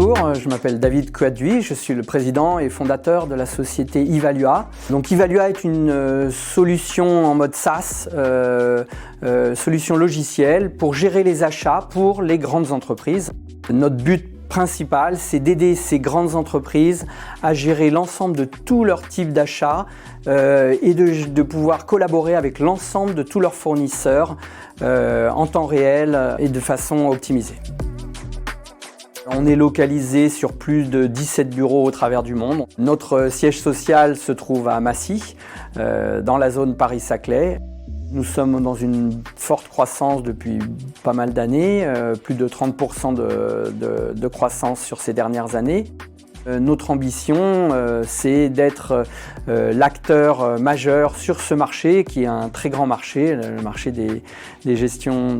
Bonjour, je m'appelle David Coadduy, je suis le président et fondateur de la société Evalua. Donc Evalua est une solution en mode SaaS, solution logicielle pour gérer les achats pour les grandes entreprises. Notre but principal, c'est d'aider ces grandes entreprises à gérer l'ensemble de tous leurs types d'achats et de pouvoir collaborer avec l'ensemble de tous leurs fournisseurs en temps réel et de façon optimisée. On est localisé sur plus de 17 bureaux au travers du monde. Notre siège social se trouve à Massy, dans la zone Paris-Saclay. Nous sommes dans une forte croissance depuis pas mal d'années, plus de 30% de croissance sur ces dernières années. Notre ambition, c'est d'être l'acteur majeur sur ce marché, qui est un très grand marché, le marché de la gestion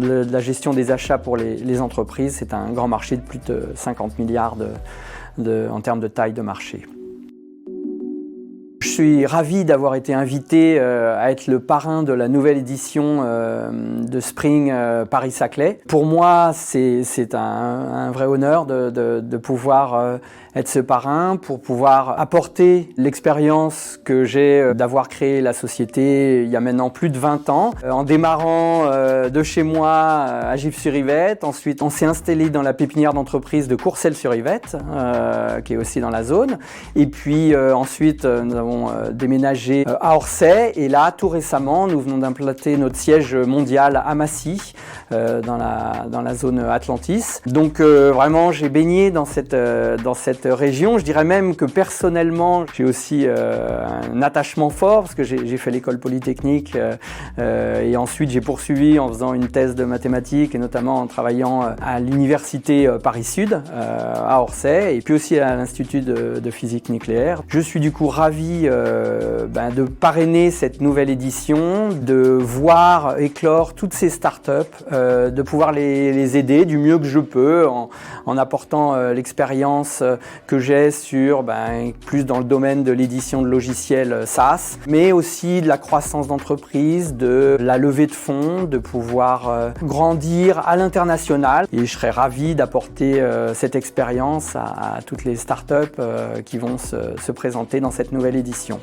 des achats pour les entreprises. C'est un grand marché de plus de 50 milliards en termes de taille de marché. Je suis ravi d'avoir été invité à être le parrain de la nouvelle édition de Spring Paris-Saclay. Pour moi, c'est un vrai honneur de pouvoir être ce parrain, pour pouvoir apporter l'expérience que j'ai d'avoir créé la société il y a maintenant plus de 20 ans. En démarrant de chez moi à Gif-sur-Yvette, ensuite on s'est installé dans la pépinière d'entreprise de Courcelles-sur-Yvette, qui est aussi dans la zone. Et puis ensuite, nous avons déménagé à Orsay, et là, tout récemment, nous venons d'implanter notre siège mondial à Massy, dans la zone Atlantis. Donc vraiment, j'ai baigné dans cette région. Je dirais même que personnellement, j'ai aussi un attachement fort, parce que j'ai fait l'école polytechnique et ensuite j'ai poursuivi en faisant une thèse de mathématiques et notamment en travaillant à l'université Paris-Sud à Orsay, et puis aussi à l'Institut de physique nucléaire. Je suis du coup ravi de parrainer cette nouvelle édition, de voir éclore toutes ces startups, de pouvoir les aider du mieux que je peux en apportant l'expérience que j'ai sur plus dans le domaine de l'édition de logiciels SaaS, mais aussi de la croissance d'entreprise, de la levée de fonds, de pouvoir grandir à l'international. Et je serais ravi d'apporter cette expérience à toutes les startups qui vont se présenter dans cette nouvelle édition.